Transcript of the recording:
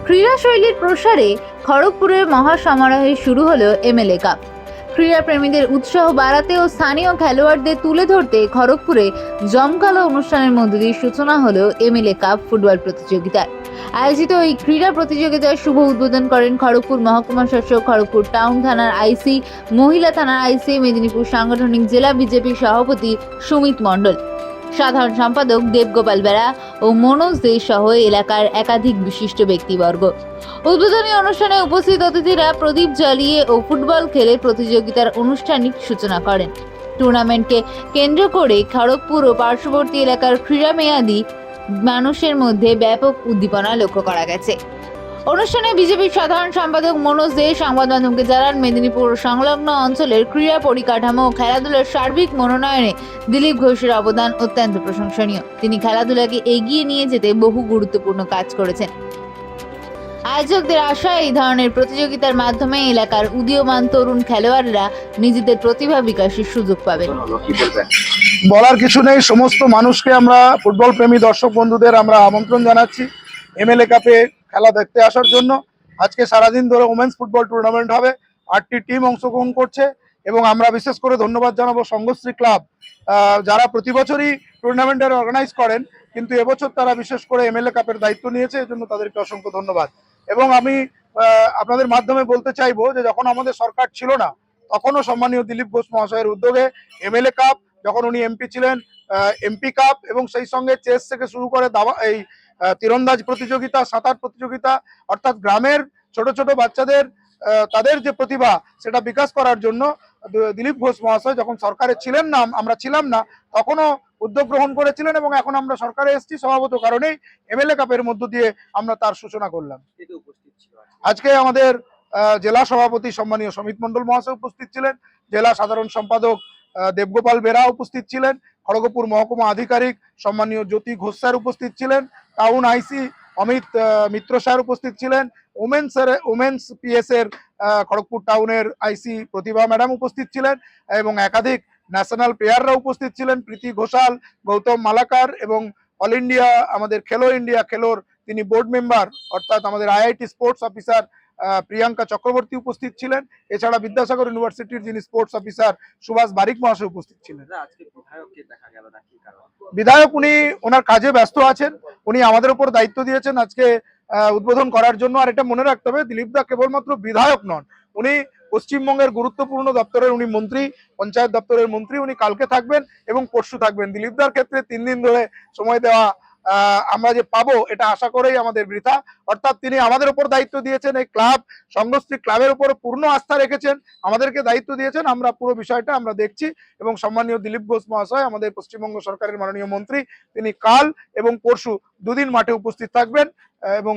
ক্রীড়া শৈলীর প্রসারে খড়গপুরের মহাসমারোহে শুরু হলো এমএলএ কাপ। ক্রীড়া প্রেমীদের উৎসাহ বাড়াতে ও স্থানীয় খেলোয়াড়দের তুলে ধরতে খড়গপুরে জমকালো অনুষ্ঠানের মধ্য দিয়ে সূচনা হলো এমএলএ কাপ ফুটবল প্রতিযোগিতার। আয়োজিত এই ক্রীড়া প্রতিযোগিতার শুভ উদ্বোধন করেন খড়গপুর মহকুমা শাসক, খড়গপুর টাউন থানার আইসি, মহিলা থানার আইসি, মেদিনীপুর সাংগঠনিক জেলা বিজেপি সভাপতি সুমিত মণ্ডল, সাধারণ সম্পাদক দেবগোপাল বেরা ও মনোজ দে সহ এলাকার একাধিক বিশিষ্ট ব্যক্তিবর্গ। উদ্বোধনী অনুষ্ঠানে উপস্থিত অতিথিরা প্রদীপ জ্বালিয়ে ও ফুটবল খেলে প্রতিযোগিতার আনুষ্ঠানিক সূচনা করেন। টুর্নামেন্টকে কেন্দ্র করে খড়গপুর ও পার্শ্ববর্তী এলাকার ক্রীড়া মেয়াদী মানুষের মধ্যে ব্যাপক উদ্দীপনা লক্ষ্য করা গেছে। অনুষ্ঠানে বিজেপির সাধারণ সম্পাদক মনোজ দে সংবাদ মাধ্যমকে জানান, মেদিনীপুর সংলগ্ন অঞ্চলের ক্রীড়া পরিকাঠামো ও খেলাধুলার সার্বিক মনোনয়নে দিলীপ ঘোষের অবদান অত্যন্ত প্রশংসনীয়। তিনি খেলাধুলাকে এগিয়ে নিয়ে যেতে বহু গুরুত্বপূর্ণ কাজ করেছেন। আয়োজকদের আশা, এই ধরনের প্রতিযোগিতার মাধ্যমে এলাকার উদীয়মান তরুণ খেলোয়াড়রা নিজেদের প্রতিভা বিকাশের সুযোগ পাবেন। বলার কিছু নেই, সমস্ত মানুষকে আমরা ফুটবল প্রেমী দর্শক বন্ধুদের আমরা আমন্ত্রণ জানাচ্ছি এমএলএ কাপে খেলা দেখতে আসার জন্য। আজকে সারাদিন ধরে ওমেন্স ফুটবল টুর্নামেন্ট হবে, 8টি টিম অংশগ্রহণ করছে এবং আমরা বিশেষ করে ধন্যবাদ জানাবো সঙ্গশ্রী ক্লাব, যারা প্রতি বছরই টুর্নামেন্টের অর্গানাইজ করেন, কিন্তু এবছর তারা বিশেষ করে এমএলএ কাপের দায়িত্ব নিয়েছে, এজন্য তাদেরকে অসংখ্য ধন্যবাদ। এবং আমি আপনাদের মাধ্যমে বলতে চাইবো যে যখন আমাদের সরকার ছিল না, তখনও সম্মানীয় দিলীপ ঘোষ মহাশয়ের উদ্যোগে এমএলএ কাপ, যখন উনি এমপি ছিলেন এমপি কাপ, এবং সেই সঙ্গে চেস থেকে শুরু করে এই তীরন্দাজ প্রতিযোগিতা, সাঁতার প্রতিযোগিতা, অর্থাৎ গ্রামের ছোট ছোট বাচ্চাদের তাদের যে প্রতিভা সেটা বিকাশ করার জন্য দিলীপ ঘোষ মহাশয় যখন সরকারে ছিলেন না, আমরা ছিলাম না, তখনও উদ্যোগ গ্রহণ করেছিলেন এবং এখন আমরা সরকারে এসেছি, স্বভাবত কারণেই এমএলএ কাপের মধ্য দিয়ে আমরা তার সূচনা করলাম। আজকে আমাদের জেলা সভাপতি সম্মানীয় সুমিত মণ্ডল মহাশয় উপস্থিত ছিলেন, জেলা সাধারণ সম্পাদক দেবগোপাল বেরা উপস্থিত ছিলেন, খড়গপুর মহকুমা আধিকারিক সম্মানীয় জ্যোতি ঘোষ স্যার উপস্থিত ছিলেন, টাউন আইসি অমিত মিত্র স্যার উপস্থিত ছিলেন, ওমেন্স পিএস এর খড়গপুর টাউনের আইসি প্রতিভা ম্যাডাম উপস্থিত ছিলেন এবং একাধিক ন্যাশনাল প্লেয়াররা উপস্থিত ছিলেন, প্রীতি ঘোষাল, গৌতম মালাকার এবং অল ইন্ডিয়া আমাদের খেলো ইন্ডিয়া খেলোর তিনি বোর্ড মেম্বার, অর্থাৎ আমাদের IIT sports officer Priyanka Chakraborty উপস্থিত ছিলেন। এছাড়া বিদ্যাসাগর ইউনিভার্সিটির যিনি স্পোর্টস অফিসার সুভাষ বারিক মহাশয় উপস্থিত ছিলেন। বিধায়ক উনি ওনার কাজে ব্যস্ত আছেন, উনি আমাদের উপর দায়িত্ব দিয়েছেন আজকে উদ্বোধন করার জন্য। আর এটা মনে রাখতে হবে, দিলীপ দা কেবলমাত্র বিধায়ক নন, উনি পশ্চিমবঙ্গের গুরুত্বপূর্ণ দপ্তরের উনি মন্ত্রী, পঞ্চায়েত দপ্তরের মন্ত্রী। উনি কালকে থাকবেন এবং পরশু থাকবেন। দিলীপ দার ক্ষেত্রে 3 দিন ধরে সময় দেওয়া আমরা যে পাবো এটা আশা করেই আমাদের বৃথা। অর্থাৎ তিনি আমাদের উপর দায়িত্ব দিয়েছেন, এই ক্লাব সঙ্গশ্রী ক্লাবের উপর পূর্ণ আস্থা রেখেছেন, আমাদেরকে দায়িত্ব দিয়েছেন, আমরা পুরো বিষয়টা আমরা দেখছি। এবং সম্মানীয় দিলীপ ঘোষ মহাশয় আমাদের পশ্চিমবঙ্গ সরকারের মাননীয় মন্ত্রী, তিনি কাল এবং পরশু 2 দিন মাঠে উপস্থিত থাকবেন এবং